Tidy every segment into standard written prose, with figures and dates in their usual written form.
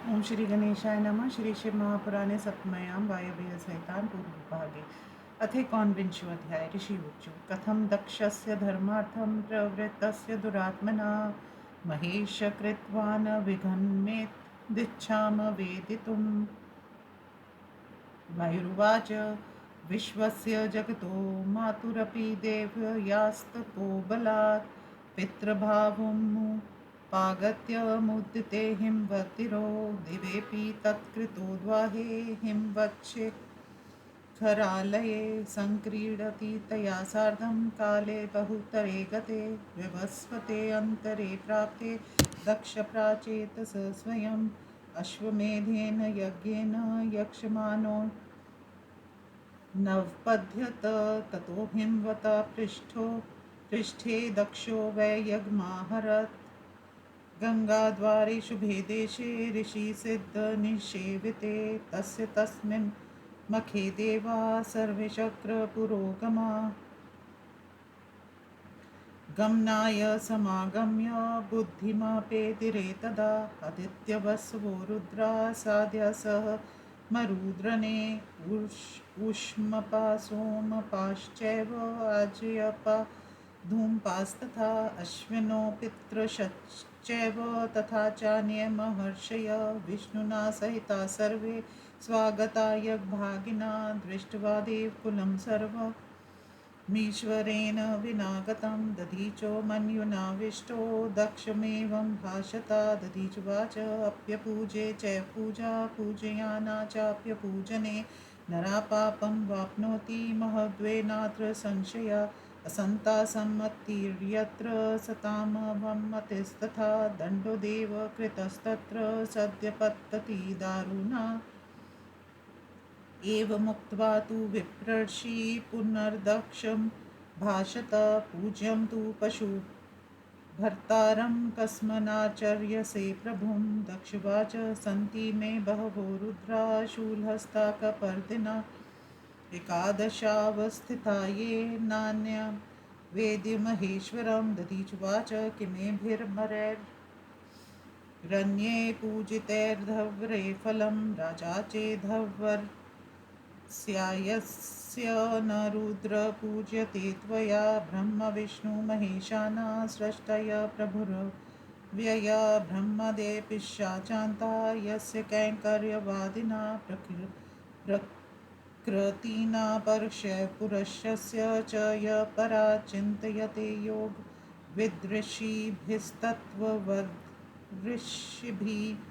ओम श्री गणेशाय नमः। श्री शिव महापुराणे सप्तम्यां वायव्य सहितान् पूर्वभागे अथैकोनविंशोऽध्यायः। ऋषि उवाच कथं दक्षस्य धर्मार्थं प्रवृत्तस्य दुरात्मना महेश कृत्वा न विघ्नमेत् दिच्छाम वेदितुम्। वायुरुवाच विश्वस्य जगतो मातुरपि देवयास्ततो बलात् पितृभावमुपागत्य मुदिते हिमवतिरो दिवेऽपि तत्कृतो द्वाहे हिमवत्क्षे खरालये संक्रीडति तया सार्धं काले बहुतरे गते विवस्वते अन्तरे प्राप्ते दक्षप्राचेतस स्वयम् अश्वमेधेन यज्ञेन यक्षमानो नवपद्यत ततो हिमवता पृष्ठे दक्षो वै यज्ञमाहरत् गङ्गाद्वारे शुभे देशे ऋषिसिद्धनिषेविते तस्य तस्मिन् मखे देवा सर्वे शक्रपुरोगमा गमनाय समागम्य बुद्धिमापेदिरे तदा आदित्यवसवो रुद्रा साध्या सह मरुद्रने ऊष्मपा सोमपाश्चैव आज्यपा धूमपास्तथा अश्विनो पितृशश्चैव तथा चान्ये महर्षय विष्णुना सहिता सर्वे स्वागता यज्ञभागिना दृष्ट्वा देवकुलं सर्वम् मीश्वरेण विना गतं दधीचो मन्युनाविष्टो दक्षमेवं भाषता दधीचुवाच अप्यपूजे च पूजा पूजयाना चाप्यपूजने नरा पापं वाप्नोति महद्वेनात्र संशय असन्ता सम्मतिर्यत्र सतामवम्मतिस्तथा दण्डो देव कृतस्तत्र सद्यपतति दारुणा एवमुक्त्वा तु विप्रर्षि पुनर्दक्षं भाषत पूज्यं तु पशु भर्तारं कस्मनाचर्यसे प्रभुं दक्षुवाच सन्ति मे बहवो रुद्रा शूलहस्ता कपर्दिना एकादशावस्थिता ये नान्या वेद्यमहेश्वरं दधीचुवाच किमेभिर्मरैरन्ये पूजितैर्धव्रे फलं राजा चेद्धवर् स्यायस्य न रुद्र पूज्यते त्वया ब्रह्मविष्णुमहेशाना सृष्टय प्रभुरव्यय ब्रह्मदेपिशाचान्ता यस्य कैङ्कर्यवादिना प्रकृतिना परस्य पुरुषस्य च य परा चिन्तयते योग विदृशिभिस्तत्त्ववदृशिभिः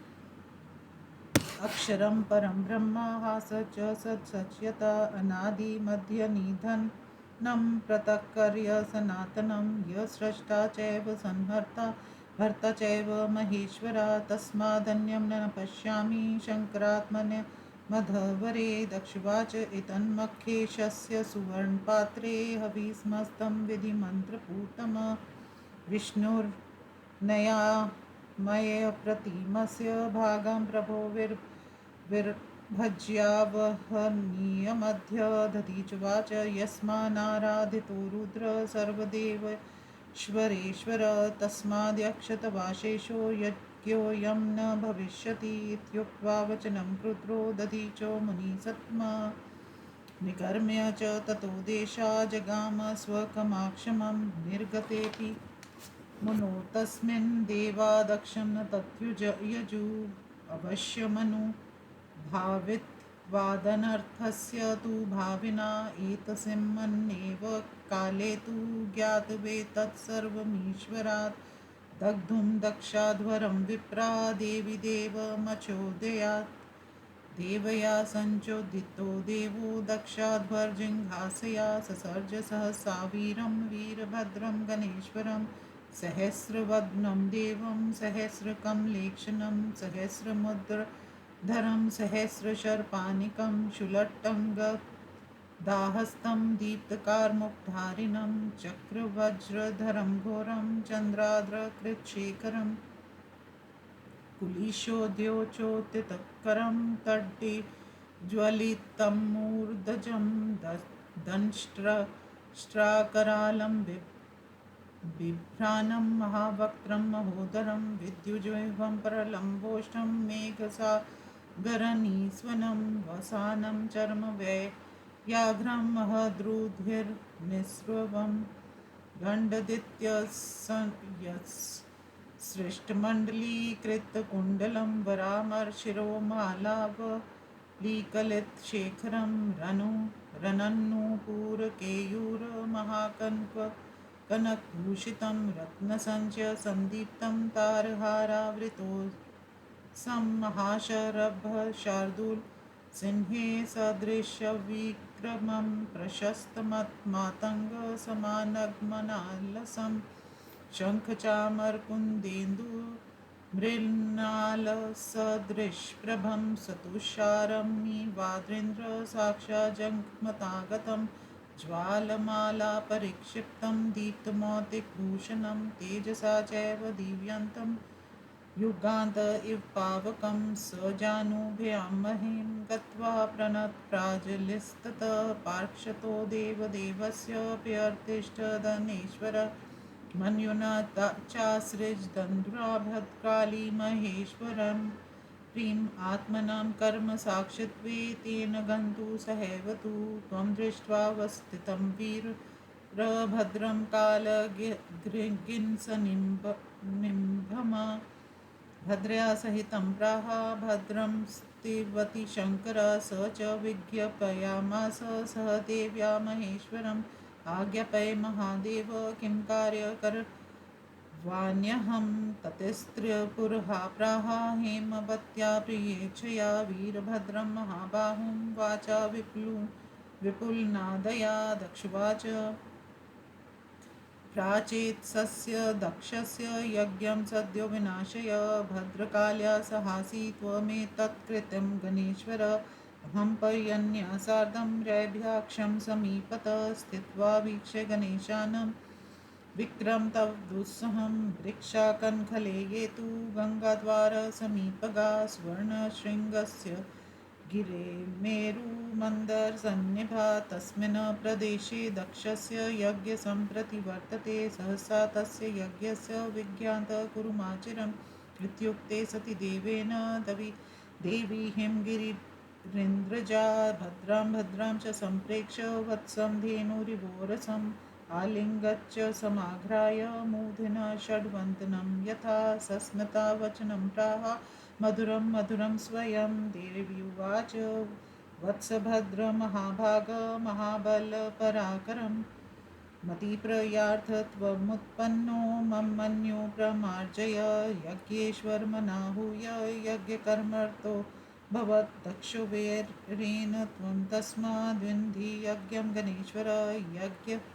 अक्षरं परं ब्रह्म हास च सत्सच्यता अनादिमध्यनिधनं पृथक्कर्य सनातनं य स्रष्टा चैव संहर्ता भर्ता चैव महेश्वरा तस्मादन्यं न पश्यामि शङ्करात्मन्यमधवरे दक्षुवाच एतन्मखेशस्य सुवर्णपात्रे हविस्मस्तं विधिमन्त्रपूतम् विष्णुर्नया मयप्रतिमस्य भागं प्रभो विर्भज्यावहनीयमध्य दधीचुवाच यस्मानाराधितो रुद्र सर्वदेवेश्वरेश्वर तस्माद्यक्षतवाशेषो यज्ञोऽयं न भविष्यति इत्युक्त्वा वचनं कृत्रो दधीचो मुनिसत्त्मा निकर्म्य च ततो देशा जगाम स्वकमाक्षमं निर्गतेऽपि मुनो तस्मिन् देवा दक्षं न तत्युजयजु अवश्यमनुभावित्वादनर्थस्य तु भाविना एतस्मिन्नेव काले तु ज्ञातवेत्तत्सर्वमीश्वरात् दग्धुं दक्षाध्वरं विप्रा देवी देवमचोदयात् देवया सञ्चोदितो देवो दक्षाध्वर्जिङ्घासया ससर्ज सहसा वीरं वीरभद्रं गणेश्वरं सहस्रवदनं देवं सहस्रकमलेक्षणं सहस्रमुद्रधरं सहस्रशर्पानिकं शूलट्टं गदाहस्तं दीप्तकारमुखधारिणं चक्रवज्रधरं घोरं चन्द्राद्रकृच्छेखरम् कुलिशोद्योचोत्थितकरं तड्डे ज्वलितमूर्धजं दंष्ट्राकरालं बिभ्राणं महावक्त्रं महोदरं विद्युज्जिह्वं प्रलम्बोष्ठं मेघसागरनीस्वनं वसानं चर्मव्याघ्रं महद्रुधिर्निःस्रवं गण्डदित्यसृष्टमण्डलीकृतकुण्डलं वरामर्शिरोमालावलीकलितशेखरं रनन्नूपुरकेयूरमहाकण्क कनकभूषितं रत्नसञ्चय सन्दीप्तं तारहारावृतोत्सं महाशरभः शार्दूल सिंहे सदृशविक्रमं प्रशस्तमातङ्गसमानगमनालसं शङ्खचामरकुन्देन्दु मृणालसदृशप्रभं सतुषारमिवाद्रेन्द्र साक्षाज्जगन्मतागतं ज्वालमालापरिक्षिप्तं दीप्तमौक्तिकभूषणं तेजसा चैव दीप्यन्तं युगान्त इव पावकं स जानुभ्यां महिं गत्वा प्रणतप्राजलिस्ततः पार्क्षतो देवदेवस्य प्यर्तिष्ठदनेश्वर मन्युना चासृजदन्ध्राभद्रकाली महेश्वरं प्रीम् आत्मनां कर्म साक्षित्वे तेन गन्तु सहैव तु त्वं दृष्ट्वा वस्थितं वीरभद्रं कालगिन्सनिम्भमा भद्रया सहितं प्राह भद्रं स्तिवति शङ्कर स च विज्ञापयामास सह देव्या महेश्वरम् आज्ञापय महादेव किं कार्यकरवाण्यहं ततस्त्रिपुरहा प्राह हेमवत्या प्रियेच्छया वीरभद्रं महाबाहुं वाचा विपुलनादया दक्षुवाच प्राचेत्सस्य दक्षस्य यज्ञं सद्यो विनाशय भद्रकाल्या सहासी त्वमेतत्कृतं गणेश्वर अहं पर्यन्या सार्धं रैभ्याक्षं समीपत स्थित्वा वीक्ष्य गणेशानं विक्रम तव दुस्सहं वृक्षाकन्खले ये तु गङ्गाद्वारसमीपगा स्वर्णशृङ्गस्य गिरे मेरुमन्दरसन्निभा तस्मिन् प्रदेशे दक्षस्य यज्ञसम्प्रति वर्तते सहसा तस्य यज्ञस्य विज्ञातः कुरुमाचिरम् इत्युक्ते सति देवेन देवी हिमगिरिन्द्रजा भद्रां च सम्प्रेक्ष्य वत्सं धेनुरिवोरसम् आलिङ्गच्च समाघ्राय मूर्ध्ना षड्वन्दनं यथा सस्मता वचनं प्राह मधुरं मधुरं स्वयं देव्युवाच वत्सभद्रमहाभाग महाबलपराकरं मतिप्रयार्थत्वमुत्पन्नो मन्यो प्रमार्जय यज्ञेश्वरमनाहूय यज्ञकर्मर्तो भवद्दक्षो वीरेण त्वं तस्माद्विन्धि यज्ञं गणेश्वर यज्ञलक्ष्मी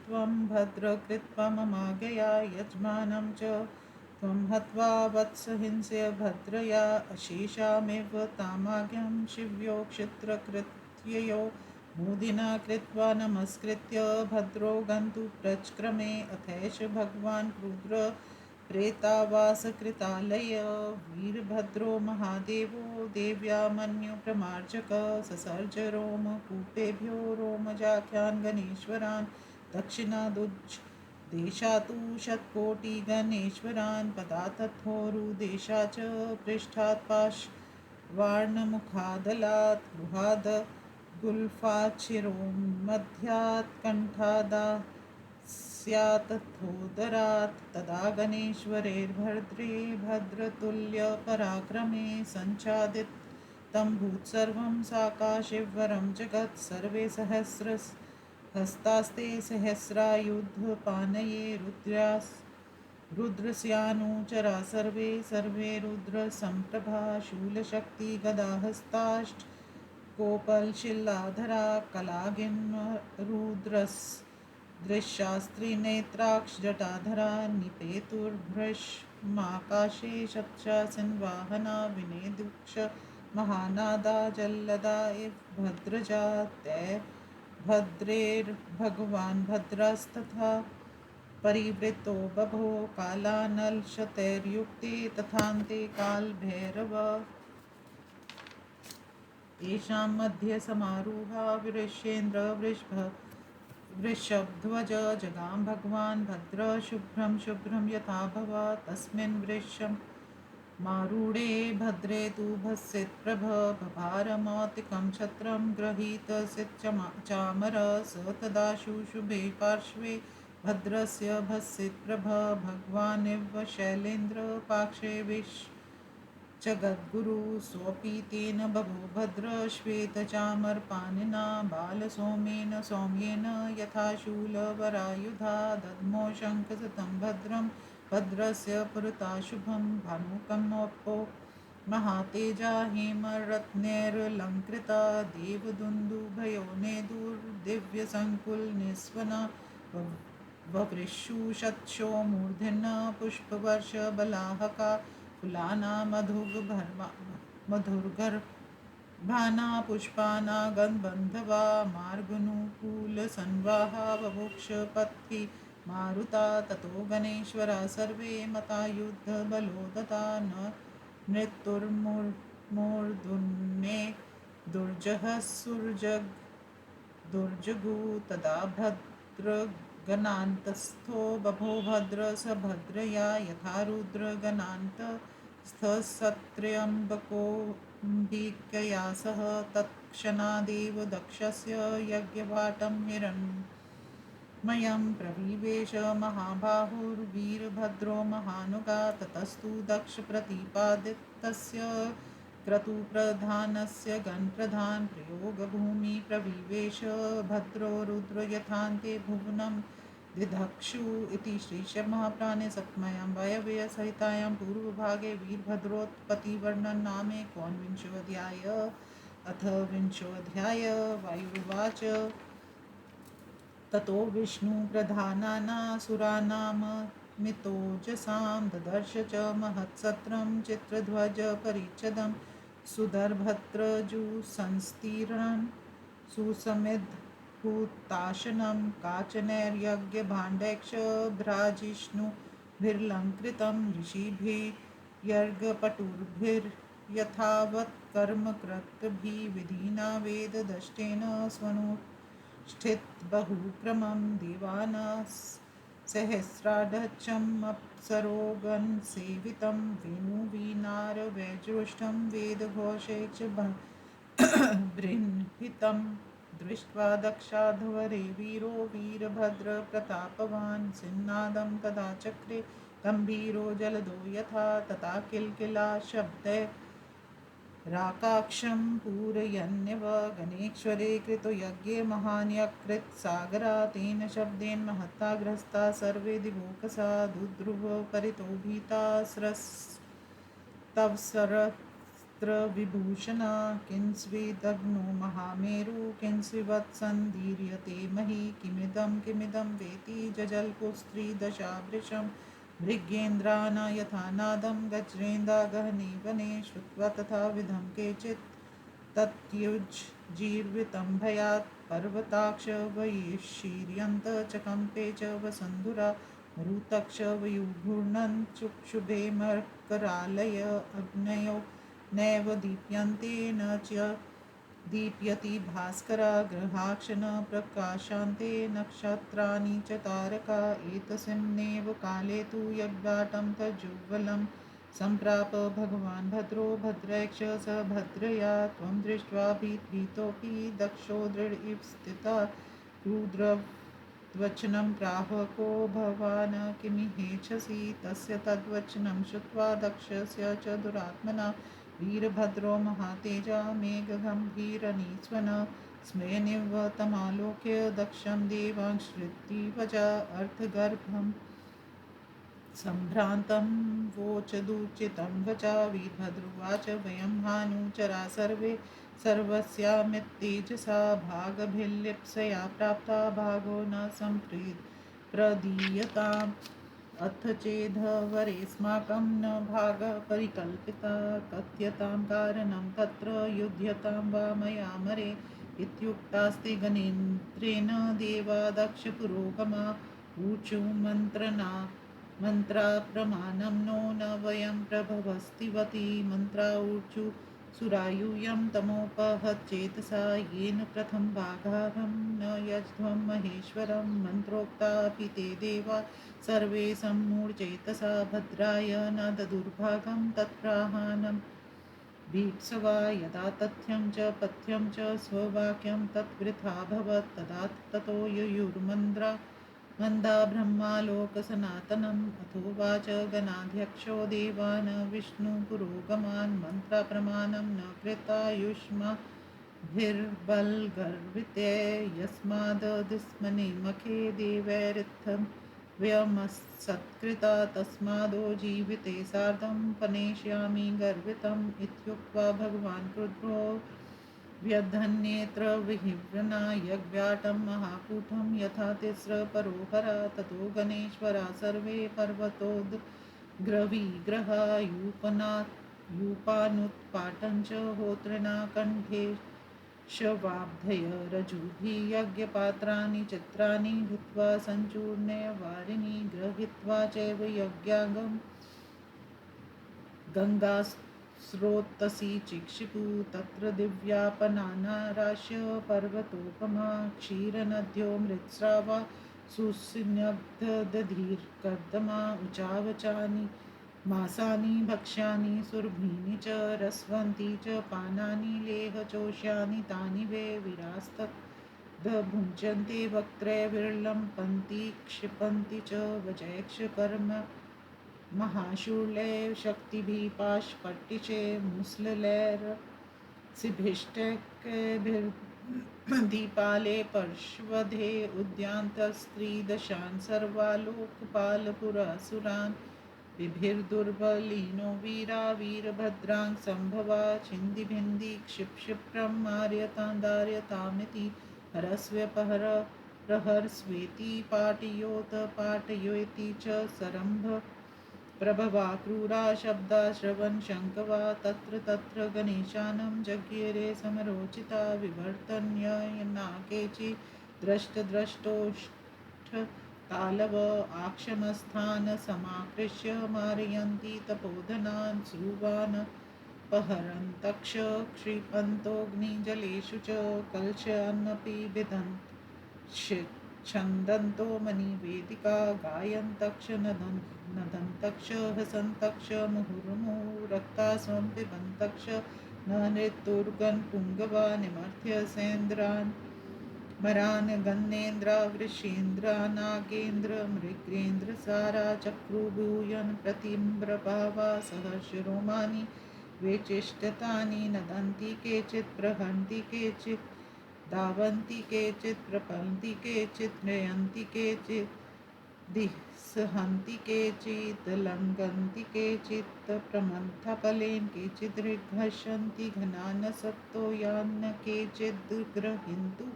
त्वं भद्रकृत्वा ममाज्ञया यजमानं च त्वं हत्वा वत्सहिंस्य भद्रया अशेषामेव तामाज्ञं शिव्यो क्षित्रकृत्ययो मोदिना कृत्वा नमस्कृत्य भद्रो गन्तु प्रचक्रमे अथैष भगवान् क्रुद्र प्रेतावासकृतालय वीरभद्रो महादेवो देव्या मन्यो प्रमार्जक ससर्ज रोमकूपेभ्यो रोमजाख्यान् गणेश्वरान् दक्षिणादुज देशातु शतकोटिगणेश्वरान् पदातथोरुदेशा च पृष्ठात् पार्श्वार्णमुखादलात् गुहाद गुल्फाच्छिरोमध्यात् कण्ठादास्यात्थोदरात् तदा गणेश्वरेर्भद्रे भद्रतुल्यपराक्रमे सञ्चादितं भूत्सर्वं साकाशिवरं जगत् सर्वे हस्तास्ते सहस्रायुधपानये रुद्रस्यानुचरा सर्वे रुद्रसम्प्रभा शूलशक्तिगदाहस्ताश्च कोपलशिलाधरा कलागिन्मरुद्रस्दृशास्त्रिनेत्राक्षजटाधरा निपेतुर्भृशमाकाशे शतशासनवाहना विनेदुक्ष महानादा जल्लदा इव भद्रजा भद्रेर्भगवान् भद्रस्तथा परिवृतो बभो कालानलशतैर्युक्ते तथान्ते कालभैरव येषां मध्ये समारूहा वृषेन्द्र वृषभध्वज जगाम भगवान् भद्र शुभ्रं शुभ्रं यथा भवा तस्मिन् वृषं मारूढे भद्रे तु भस्सित् प्रभ बभारमौतिकं छत्रं गृहीतसित् चामर स तदा शुशुभे पार्श्वे भद्रस्य भस्सित् प्रभ भगवानिव शैलेन्द्र पाक्षे जगद्गुरु सोऽपि तेन बभो भद्र श्वेतचामरपाणिना बालसौम्येन सौम्येन यथा शूलवरायुधा दद्मो शङ्खसतं भद्रं भद्रस्य पुरताशुभं भानुकमोपो महातेजा हेमरत्नैरलङ्कृता देवदुन्दुभयो नेदुर्दिव्यसङ्कुलनिस्वना ववृषु मूर्धन्या पुष्पवर्षबलाहका फुलाना मधुर्गर्भाना पुष्पाना गन्धबन्धवा मार्गनुकूलसन्वाहा ववोक्षपत्ति मारुता ततो गणेश्वरा सर्वे मता युद्धबलोदता न मृत्युर्मूर्धन्ये दुर्जगु तदा भद्रगणान्तस्थो बभो भद्र स भद्रया यथा रुद्रगणान्तस्थस्त्र्यम्बकोऽम्बिकया सह तत्क्षणादेव दक्षस्य यज्ञवाटं हिरण्मयं प्रविवेश महाबाहुर्वीरभद्रो महानुगा ततस्तु दक्षप्रतिपादितस्य क्रतुप्रधानस्य गणप्रधान प्रयोगभूमि प्रविवेश भद्रो रुद्र यथान्ते भुवनं दिधक्षु इति श्रीशैवमहापुराणे सप्तम्यां वायव्यसंहितायां पूर्वभागे वीरभद्रोत्पत्तिवर्णनं नाम एकोनविंशोऽध्यायः। अथ विंशोऽध्यायः। वायुर्वाच ततो विष्णुप्रधानानासुराणाममितोजसां ददर्श च महत्सत्रं चित्रध्वजपरिच्छदं सुदर्भत्रजुसंस्तीर्णं सुसमिद्धहुताशनं काचनैर्यज्ञभाण्डैक्षभ्राजिष्णुभिरलङ्कृतं ऋषिभिर्यर्गपटुभिर्यथावत् कर्मकृतभिः वेददष्टेन स्थितबहुक्रमं देवानां सहस्राढ्यमप्सरोगणसेवितं वेणुवीणारवैज्येष्ठं वेदघोषैश्च बृंहितं दृष्ट्वा दक्षाध्वरे वीरो वीरभद्रप्रतापवान् सिंहनादं तदा चक्रे गम्भीरो जलदो यथा तथा किलकिला शब्दैः राकाक्षं पूरयन्निव गणेश्वरे कृतो यज्ञे महान्यकृत्सागरा तेन शब्देन महता ग्रस्ता सर्वे दिवोकसा दुद्रुव परितो भीतास्रस्तवसरस्त्रविभूषणा किंस्विदग्नो महामेरु किंस्विवत्सन्दीर्यते मही किमिदं वेति जजल्पुस्त्रीदशाभृशम् मृगेन्द्राना यथा नादं गजेन्द्रागहने वने श्रुत्वा तथा विधं केचित् तत्युज्जीर्वितं भयात् पर्वताक्ष वैशीर्यन्त च कम्पे च वसन्धुरा मरुतक्ष वयुर्घूर्णन् चुक्षुभे मकरालय अग्नयो नैव दीप्यन्ते न च दीप्यति भास्करा ग्रहाक्षन प्रकाशान्ते नक्षत्राणि च तारका एतस्मिन्नेव काले तु यज्ञवाटं तज्जुह्वलं सम्प्राप भगवान् भद्रो भद्रैक्ष स भद्रया त्वं दृष्ट्वा भीतोऽपि दक्षो दृढ इव स्थितः रुद्रवचनं प्राह को भवान् किमिहेच्छसि तस्य तद्वचनं श्रुत्वा दक्षस्य च दुरात्मना वीरभद्रो महातेजा मेघगम्भीरनिस्वन स्मयनिवृत्तमालोक्य दक्षं देवांश्रुतिवचा अर्थगर्भं सम्भ्रान्तं वोचदूचितं वचा वीरभद्रोवाच वयं हानुचरा सर्वे सर्वस्यामितेजसा भागभिल्लिप्सया प्राप्ता भागो न प्रदीयताम् अथ चेदवरेस्माकं न भागः परिकल्पिता कथ्यतां कारणं तत्र युध्यतां वा मया मरे इत्युक्तास्ते गणेन्द्रेण देवा दक्षपुरोगमा ऊचु मन्त्रा प्रमाणं नो न वयं प्रभवस्तिवती मन्त्रा ऊचु सुरायूयं तमोपहच्चेतसा येन प्रथम भागाहं न यज्ध्वं महेश्वरं मन्त्रोक्तापि ते देवा सर्वे सम्मूढचेतसा भद्राय न ददुर्भागं तत्प्राहानं भीप्सवा यदा तथ्यं च पथ्यं च स्ववाक्यं तद्वृथाभवत् तदा ततो युयुर्मन्द्रा मन्दा ब्रह्मालोकसनातनम् अथोवाच गणाध्यक्षो देवान् विष्णुपुरोगमान् मन्त्रप्रमाणं न कृतायुष्माभिर्बलगर्विते यस्मादस्मनेमखे देवैरित्थं व्यमसत्कृता तस्मादो जीविते सार्धं पनेष्यामि गर्वितम् इत्युक्त्वा भगवान् क्रुद्धो व्यधन्येत्र विहिव्रना यज्ञाटं महाकूटं यथा तिस्रपरोहरा ततो गणेश्वरा सर्वे पर्वतोद्ग्रहयूपानुत्पाटं च होतृणा कण्ठे शवाब्धय रजुभिः यज्ञपात्राणि चित्राणि धृत्वा सञ्चूर्ण्य वारिणि गृहीत्वा चैव यज्ञागं गङ्गास्रोतसि चिक्षिपु तत्र दिव्यापनानाराश्य पर्वतोपमा क्षीरनद्यो मृत्स्रावा सुस्निग्धदधिर्कर्दमा उचावचानि मासानि भक्ष्यानि सुरभीनि च रसवन्ति च पानानि लेहचोष्यानि तानि वे विरास्तद्भुञ्जन्ते वक्त्रे विर्लम्पन्ति क्षिपन्ति च वजैक्षकर्म महाशूलैः शक्तिभिः पाशपट्टिचे मुसलैर्सिभिष्टकैर्दीपाले पर्श्वधे उद्यान्तस्त्रिदशान् सर्वालोकपालपुरासुरान् बिभिर्दुर्बलीनो वीरा वीरभद्रां सम्भवा छिन्दिभिन्धि क्षिप्क्षिप्रं मार्यतां दार्यतामिति हरस्व्यपहर प्रहर्स्वेति पाटयोत पाटयेति च सरम्भ प्रभवा क्रूरा शब्दा श्रवन् शङ्कवा तत्र तत्र गणेशानं जज्ञिरे समरोचिता विवर्तन्ययना केचि द्रष्टद्रष्टोष्ठतालव आक्षमस्थान् समाकृष्य मारयन्ति तपोधनान् स्रुवान् पहरन्तक्ष क्षिपन्तोऽग्निजलेषु च कलशान्नपि विदन् छन्दन्तो मणिवेदिका गायन्तक्ष नदन्तक्ष हसन्तक्ष मुहुर्मुहुः रक्तास्वं पिबन्तक्ष न नृत्युर्गन् पुङ्गवा निमर्थ्य सेन्द्रान् मरान् गन्नेन्द्रा वृषेन्द्रा नागेन्द्र मृगेन्द्र सारा चक्रुभूयन् प्रतिम्रभावा सहर्षरोमानि वेचिष्टतानि नदन्ति केचित् प्रहन्ति केचित् धावन्ति केचित् प्रपन्ति केचित् नयन्ति केचित् दिह्सहन्ति केचित् लङ्घन्ति केचित् प्रमथफलेन केचित् ऋघ्घषन्ति घनान् सत्तो यान्न केचित् गृहीन्तु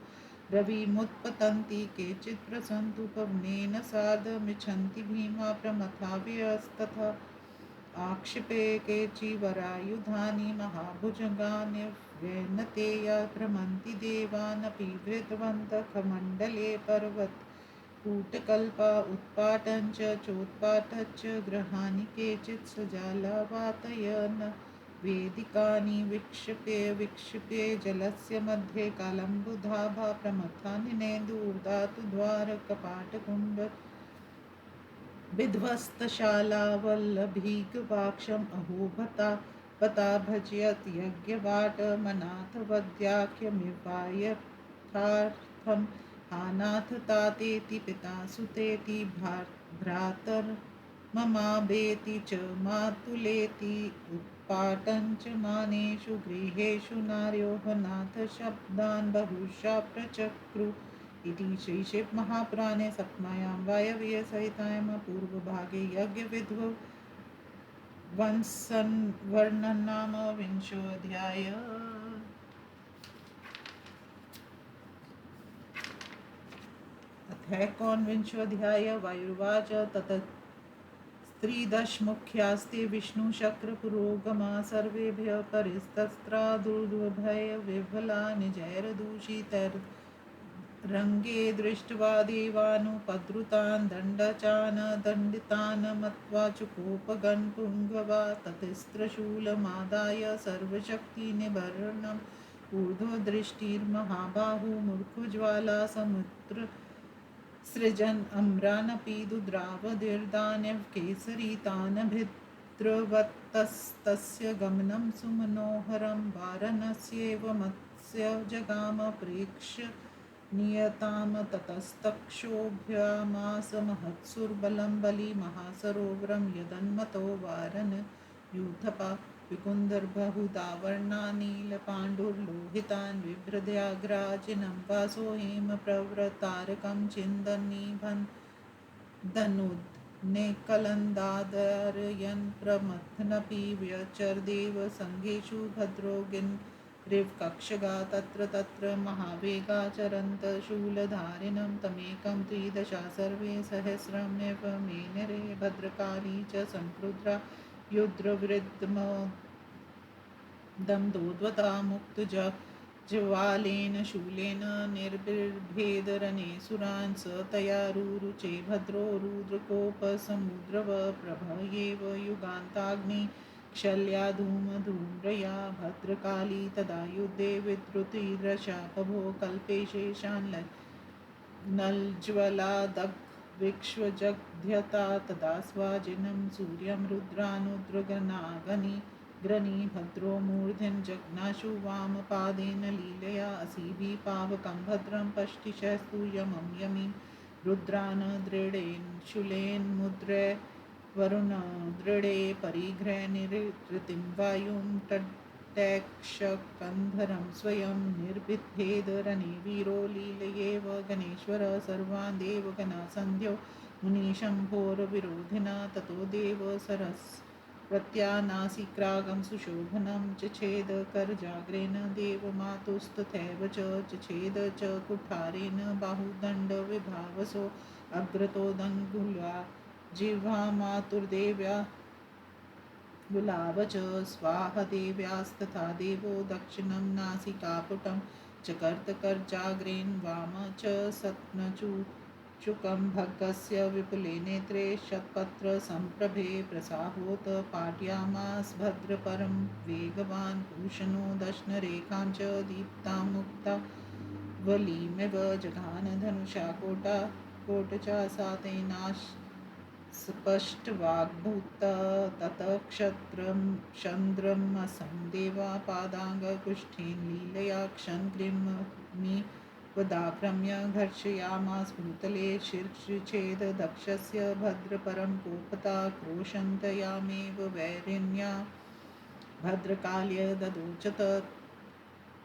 रविमुत्पतन्ति केचित् प्रसन्तु पवनेन सार्धमिच्छन्ति भीमा प्रमथाव्यस्तथा आक्षिपे केचिवरायुधानि महाभुजगानि व्येनते भ्रमन्ति देवानपि वृद्धवन्तखमण्डले पर्वतकूटकल्पा उत्पाटञ्च चोत्पाटच्च गृहाणि केचित् सजालावातयन् वेदिकानि विक्षिप्य विक्षिप्य जलस्य मध्ये कालम्बुधाभा प्रमथानि नेन्दूर्धातु द्वारकपाटकुण्ड विध्वस्तशालावल्लभीगवाक्षम् अहो बता भजयत् यज्ञवाटमनाथ वद्याख्यमिवायथार्थं हानाथ तातेति पिता सुतेति भ्रातर्ममावेति च मातुलेति उत्पाटं च मानेषु गृहेषु नार्योः नाथ शब्दान् बहुशा प्रचक्रु इति श्रीशिवमहापुराणे सप्तम्यां वायव्यसहितायां पूर्वभागे यज्ञविधौ वर्णनाम विंशोऽध्यायः। अथैकोनविंशोऽध्यायः। वायुर्वाच ततस्त्रिदशमुख्यास्ते विष्णुशक्रपुरोगमा सर्वेभ्यः परिस्तस्त्रा दुर्भय विह्वला निजैर्दूषितैर् रङ्गे दृष्ट्वा देवानुपद्रुतान् दण्डचान दण्डितान् मत्वा चुकोपगन् पुङ्गवा ततस्त्रशूलमादाय सर्वशक्तिनिबर्णम् ऊर्ध्वदृष्टिर्महाबाहुमूर्खज्वाला समुद्र सृजन् अम्रानपि दुद्रावदिर्दान्यः केसरीतानभिद्रवतस्तस्य गमनं सुमनोहरं वाराणस्यैव मत्स्य जगाम प्रेक्ष्य नियताम ततस्तक्षोभ्यामास महत्सुरबलं बलिमहासरोवरं यदन्मतो वारन यूथपा विकुन्दर्बहुदावर्णानीलपाण्डुर्लोहितान् बिभ्रद्याग्राजिनं वासो हेमप्रवृतारकं छिन्दन्निभन् धनुद्नेकलन्दादरयन् प्रमथनपि व्यचरदेव सङ्घेषु भद्रोगिन् रिवकक्षगा तत्र तत्र महावेगाचरन्त शूलधारिणं तमेकं त्रिदशा सर्वे सहस्रमेव मेनरे भद्रकाली च संक्रुद्रा युद्रवृद्धमदं दोद्वता मुक्तज ज्वालेन शूलेन निर्बिर्भेदरनेसुरान् स तया रुरुचे भद्रो रुद्रकोपसमुद्रव प्रभयेव युगान्ताग्नि क्षल्या धूमधूम्रया भद्रकाली तदा युद्धे विद्रुतिरशापभो कल्पेशेषान् नलज्वलादग्विक्ष्वजग्ध्यता तदा स्वाजिनं सूर्यं रुद्रानुद्रगनागनि ग्रनी भद्रो मूर्धन् जग्नाशु वामपादेन लीलया असीभिः पावकं भद्रं पष्टिशस्तु यमं यमीं रुद्रान् दृढेन शूलेन्मुद्रे वरुणदृढे परिघ्रे निरृतिं वायुं तटैक्षकन्धरं स्वयं निर्बिभेदरणे वीरो लीलयेव गणेश्वर सर्वान् देवगणासन्ध्यो मुनिशम्भोरविरोधिना ततो देव सरस्वत्यानासिक्रागं सुशोभनं चेदकरजाग्रेण देवमातुस्तथैव चेद च कुठारेण बाहुदण्डविभावसो अग्रतोदङ्गुल्या जिह्वामातुर्देव्या गुलाब च स्वाहा देव्यास्तथा देवो दक्षिणं नासिकापुटं चकर्तकर्जाग्रेण वाम च सत्नचुकं भगस्य विपुले नेत्रे शतपत्रसम्प्रभे प्रसाहोत पाटयामास भद्रपरं वेगवान् भूषणो दशनरेखां च दीप्तां मुक्तावलीमिव जघान धनुषा कोटचा स्पष्टवाग्भूत ततक्षत्रं चन्द्रमसं देवा पादाङ्गकुष्ठेन लीलया क्षन्ग्रिमीवदाक्रम्य घर्षयामास भूतले शीर्षच्छेद दक्षस्य भद्रपरं कोपता क्रोशन्तयामेव वैरिण्या भद्रकाल्य ददोचत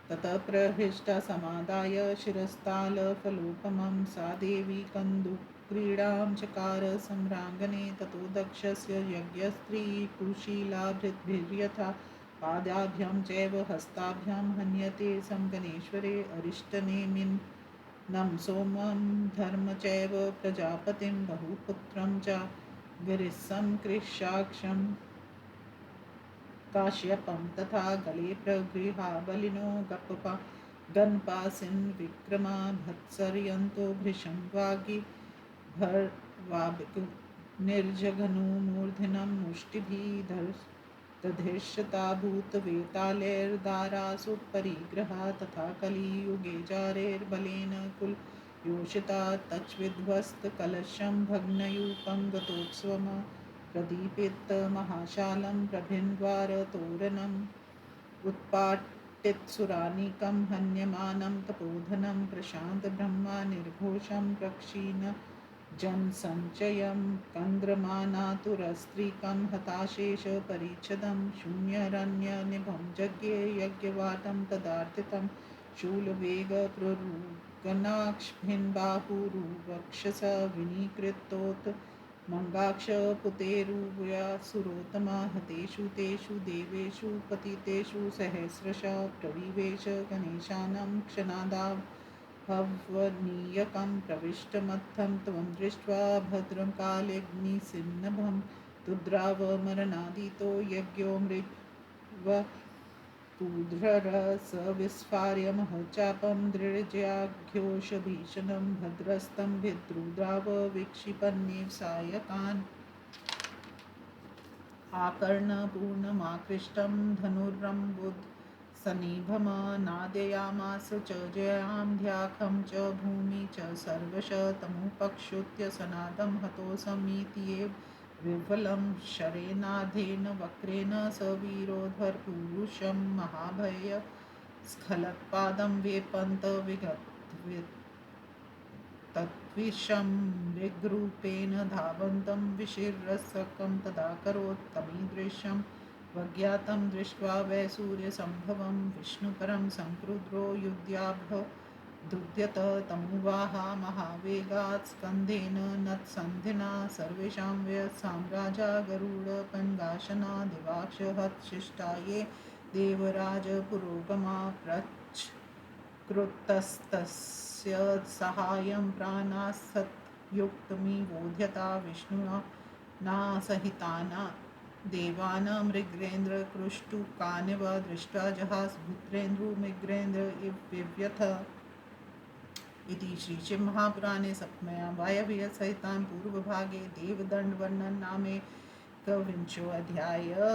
ततः प्रहृष्टा समादाय शिरस्तालफलोपमं सा देवी कन्दुक्रीडां चकार सम्राङ्गणे ततो दक्षस्य यज्ञस्त्रीकुशीलाभृद्भिर्यथा पादाभ्यां चैव हस्ताभ्यां हन्यते गणेश्वरे अरिष्टनेमिनं सोमं धर्म चैव प्रजापतिं बहुपुत्रं च गिरिशं कृशाक्षं काश्यपं तथा गले प्रगृहाबलिनो गन्पासिन् विक्रमा भत्सर्यन्तो भृशं निर्जघनो मूर्धनं मुष्टिभिः दधिष्यता भूतवेतालैर्दारासु परिग्रहा तथा कलियुगे जारेर्बलेन कुलयोषिता तच्विध्वस्तकलशं भग्नयूपं गतोत्सवम् प्रदीपितमहाशालं प्रभिन्द्वारतोरणम् उत्पाटितसुरानीकं हन्यमानं तपोधनं प्रशान्तब्रह्मा निर्घोषं प्रक्षीणजनसञ्चयं कन्द्रमानातुरस्त्रीकं हताशेषपरिच्छदं शून्यरण्यनिभं यज्ञे यज्ञवाटं तदार्थितं शूलवेगप्रुगनाक्षभिन्बाहुरुवक्षस विनीकृतोत् मङ्गाक्षपुतेरुव्यासुरोत्तमा हतेषु तेषु देवेषु पतितेषु सहस्रशः प्रविवेश गणेशानं क्षणादाहवनीयकं प्रविष्टमत्थं त्वं दृष्ट्वा भद्रं कालेऽग्निसिन्नभं तुद्रावमरणादितो यज्ञो मृग्व पूर्धरस विस्फार्य महचापं दृढज्याघ्योषभीषणं भद्रस्तं विद्रुद्राव विक्षिपन्नेव सायकान् आकर्णपूर्णमाकृष्टं धनुर्रम्बुदसन्निभमनादयामास च जयां ध्याखं च भूमि च सर्वश तमुपक्षुत्य सनादं हतोऽसमीत्येव विह्वलं शरेनार्धेन वक्रेण स वीरोधरपुरुषं महाभय स्खलत्पादं वेपन्त विगत तद्विषं मृगरूपेण धावन्तं विशिरसकं तदाकरोत् तमीदृशं वज्ञातं दृष्ट्वा वैसूर्यसम्भवं विष्णुपरं संक्रुद्धो युध्याभ्युद्यत तमुवाहा महावेगात् स्कन्धेन नत्सन्धिना सर्वेषां साम्राजा गरुडपङ्गाशना दिवाक्षहतशिष्टा ये देवराजपुरोगमा कृतस्तस्य सहायं प्राणास्तयुक्तमिवोध्यता विष्णुना नासहिताना देवानां मृगेन्द्रकृष्टुकान्यव दृष्ट्वा जहासपुत्रेन्द्रमृगेन्द्र इव विव्यथ इति श्रीशिवमहापुराणे सप्तम्यां वायव्यसहितां पूर्वभागे देवदण्डवर्णनं नामेकविंशोऽध्यायः।